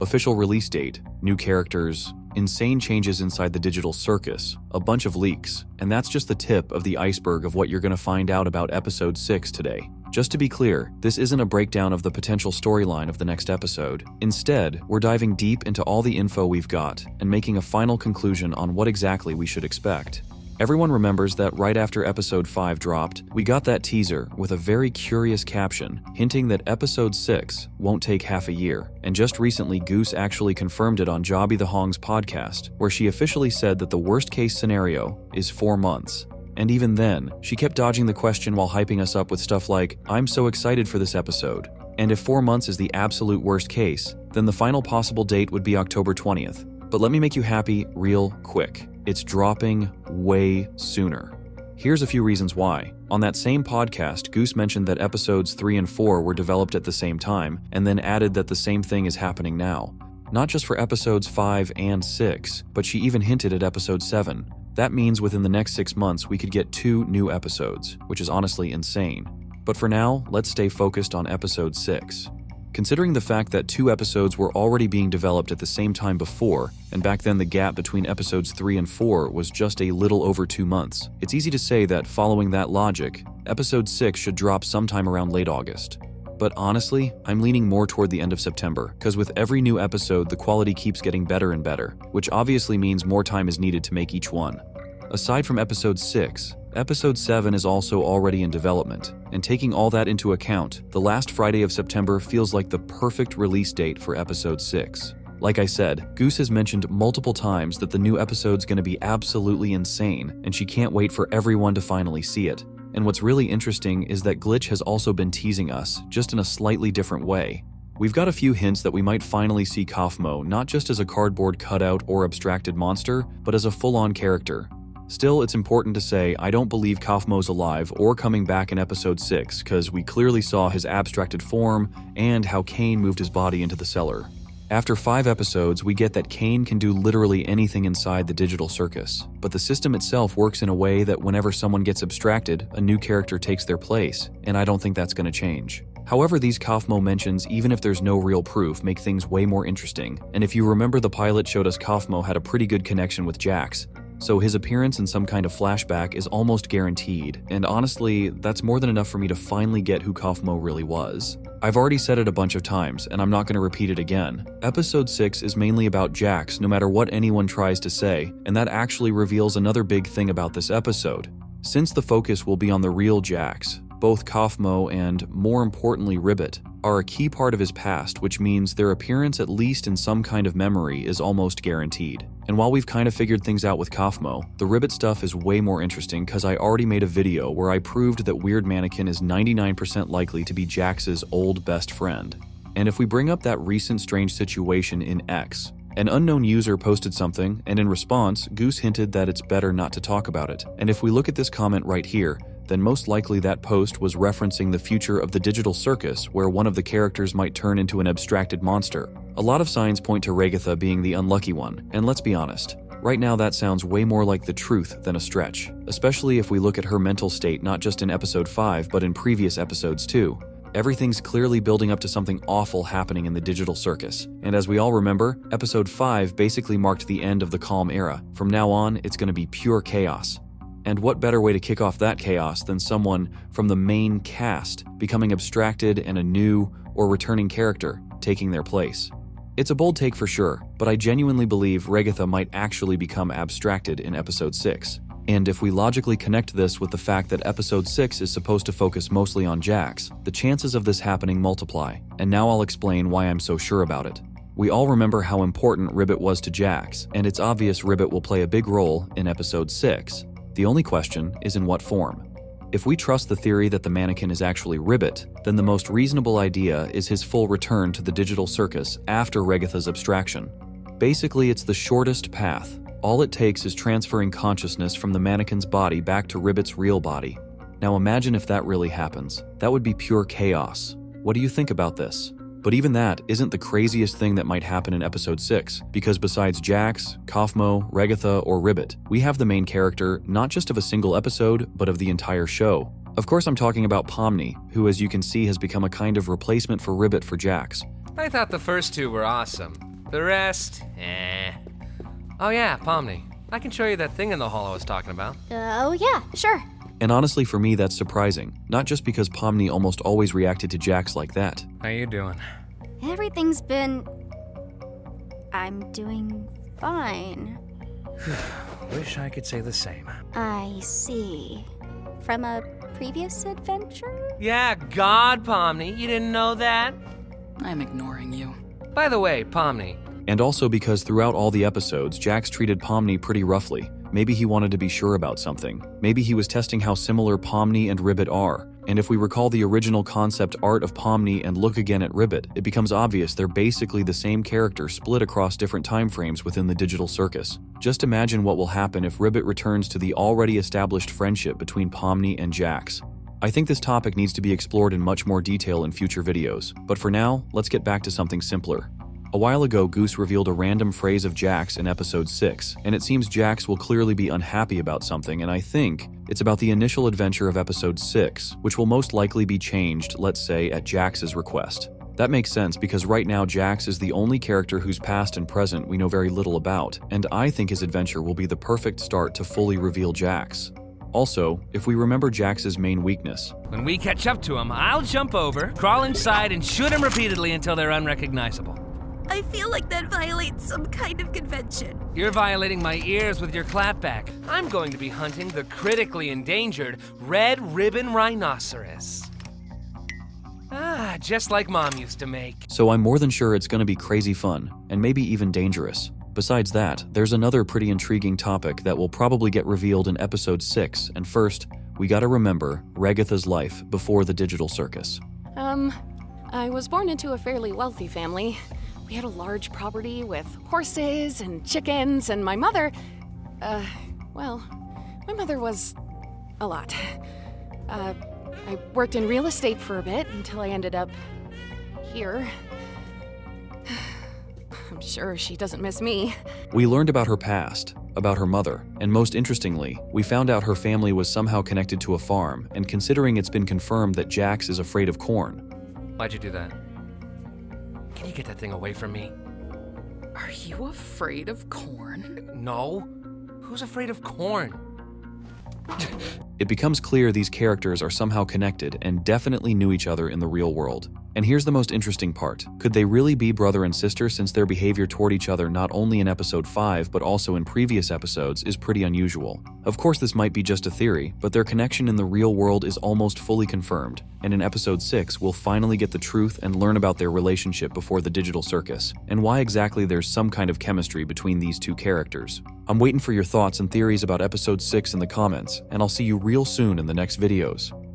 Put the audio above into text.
Official release date, new characters, insane changes inside the digital circus, a bunch of leaks, and that's just the tip of the iceberg of what you're going to find out about episode 6 today. Just to be clear, this isn't a breakdown of the potential storyline of the next episode. Instead, we're diving deep into all the info we've got and making a final conclusion on what exactly we should expect. Everyone remembers that right after episode 5 dropped, we got that teaser with a very curious caption hinting that episode 6 won't take half a year. And just recently, Goose actually confirmed it on Jobby the Hong's podcast, where she officially said that the worst case scenario is 4 months. And even then, she kept dodging the question while hyping us up with stuff like, "I'm so excited for this episode." And if 4 months is the absolute worst case, then the final possible date would be October 20th. But let me make you happy real quick. It's dropping way sooner. Here's a few reasons why. On that same podcast, Goose mentioned that episodes 3 and 4 were developed at the same time, and then added that the same thing is happening now. Not just for episodes 5 and 6, but she even hinted at episode 7. That means within the next 6 months we could get 2 new episodes, which is honestly insane. But for now, let's stay focused on episode 6. Considering the fact that 2 episodes were already being developed at the same time before, and back then the gap between episodes 3 and 4 was just a little over 2 months, it's easy to say that following that logic, episode 6 should drop sometime around late August. But honestly, I'm leaning more toward the end of September, because with every new episode the quality keeps getting better and better, which obviously means more time is needed to make each one. Aside from episode 6, episode 7 is also already in development, and taking all that into account, the last Friday of September feels like the perfect release date for episode 6. Like I said, Goose has mentioned multiple times that the new episode's going to be absolutely insane, and she can't wait for everyone to finally see it. And what's really interesting is that Glitch has also been teasing us, just in a slightly different way. We've got a few hints that we might finally see Kaufmo not just as a cardboard cutout or abstracted monster, but as a full-on character. Still, it's important to say I don't believe Kaufmo's alive or coming back in episode 6, because we clearly saw his abstracted form and how Kane moved his body into the cellar. After 5 episodes, we get that Kane can do literally anything inside the digital circus, but the system itself works in a way that whenever someone gets abstracted, a new character takes their place, and I don't think that's going to change. However, these Kaufmo mentions, even if there's no real proof, make things way more interesting, and if you remember, the pilot showed us Kaufmo had a pretty good connection with Jax, so his appearance in some kind of flashback is almost guaranteed, and honestly, that's more than enough for me to finally get who Kaufmo really was. I've already said it a bunch of times, and I'm not going to repeat it again. Episode 6 is mainly about Jax, no matter what anyone tries to say, and that actually reveals another big thing about this episode. Since the focus will be on the real Jax, both Kaufmo and, more importantly, Ribbit, are a key part of his past, which means their appearance, at least in some kind of memory, is almost guaranteed. And while we've kind of figured things out with Kaufmo, the Ribbit stuff is way more interesting because I already made a video where I proved that Weird Mannequin is 99% likely to be Jax's old best friend. And if we bring up that recent strange situation in X, an unknown user posted something, and in response, Goose hinted that it's better not to talk about it. And if we look at this comment right here, then most likely that post was referencing the future of the digital circus where one of the characters might turn into an abstracted monster. A lot of signs point to Regatha being the unlucky one, and let's be honest, right now that sounds way more like the truth than a stretch, especially if we look at her mental state not just in episode 5 but in previous episodes too. Everything's clearly building up to something awful happening in the digital circus, and as we all remember, episode 5 basically marked the end of the calm era. From now on, it's going to be pure chaos. And what better way to kick off that chaos than someone from the main cast becoming abstracted and a new or returning character taking their place? It's a bold take for sure, but I genuinely believe Regatha might actually become abstracted in episode 6. And if we logically connect this with the fact that episode 6 is supposed to focus mostly on Jax, the chances of this happening multiply, and now I'll explain why I'm so sure about it. We all remember how important Ribbit was to Jax, and it's obvious Ribbit will play a big role in episode 6. The only question is in what form. If we trust the theory that the mannequin is actually Ribbit, then the most reasonable idea is his full return to the digital circus after Regatha's abstraction. Basically, it's the shortest path. All it takes is transferring consciousness from the mannequin's body back to Ribbit's real body. Now imagine if that really happens. That would be pure chaos. What do you think about this? But even that isn't the craziest thing that might happen in episode 6, because besides Jax, Kaufmo, Regatha, or Ribbit, we have the main character not just of a single episode, but of the entire show. Of course I'm talking about Pomni, who as you can see has become a kind of replacement for Ribbit for Jax. I thought the first 2 were awesome. The rest, eh. Oh yeah, Pomni. I can show you that thing in the hall I was talking about. Oh yeah, sure. And honestly, for me, that's surprising. Not just because Pomni almost always reacted to Jax like that. How you doing? Everything's been... I'm doing fine. Wish I could say the same. I see. From a previous adventure? Yeah, God, Pomni, you didn't know that? I'm ignoring you. By the way, Pomni. And also because throughout all the episodes, Jax treated Pomni pretty roughly. Maybe he wanted to be sure about something. Maybe he was testing how similar Pomni and Ribbit are. And if we recall the original concept art of Pomni and look again at Ribbit, it becomes obvious they're basically the same character split across different time frames within the digital circus. Just imagine what will happen if Ribbit returns to the already established friendship between Pomni and Jax. I think this topic needs to be explored in much more detail in future videos. But for now, let's get back to something simpler. A while ago, Goose revealed a random phrase of Jax in episode 6, and it seems Jax will clearly be unhappy about something, and I think it's about the initial adventure of episode 6, which will most likely be changed, let's say, at Jax's request. That makes sense because right now Jax is the only character whose past and present we know very little about, and I think his adventure will be the perfect start to fully reveal Jax. Also, if we remember Jax's main weakness, When we catch up to him, I'll jump over, crawl inside, and shoot him repeatedly until they're unrecognizable. I feel like that violates some kind of convention. You're violating my ears with your clapback. I'm going to be hunting the critically endangered red ribbon rhinoceros. Ah, just like Mom used to make. so I'm more than sure it's going to be crazy fun, and maybe even dangerous. Besides that, there's another pretty intriguing topic that will probably get revealed in episode 6, and first, we gotta remember Regatha's life before the digital circus. I was born into a fairly wealthy family. We had a large property with horses and chickens, and my mother, my mother was a lot. I worked in real estate for a bit until I ended up here. I'm sure she doesn't miss me. We learned about her past, about her mother, and most interestingly, we found out her family was somehow connected to a farm, and considering it's been confirmed that Jax is afraid of corn. Why'd you do that? Can you get that thing away from me? Are you afraid of corn? No. Who's afraid of corn? It becomes clear these characters are somehow connected and definitely knew each other in the real world. And here's the most interesting part. Could they really be brother and sister since their behavior toward each other not only in episode 5 but also in previous episodes is pretty unusual? Of course this might be just a theory, but their connection in the real world is almost fully confirmed. And in episode 6, we'll finally get the truth and learn about their relationship before the digital circus, and why exactly there's some kind of chemistry between these two characters. I'm waiting for your thoughts and theories about episode 6 in the comments, and I'll see you real soon in the next videos.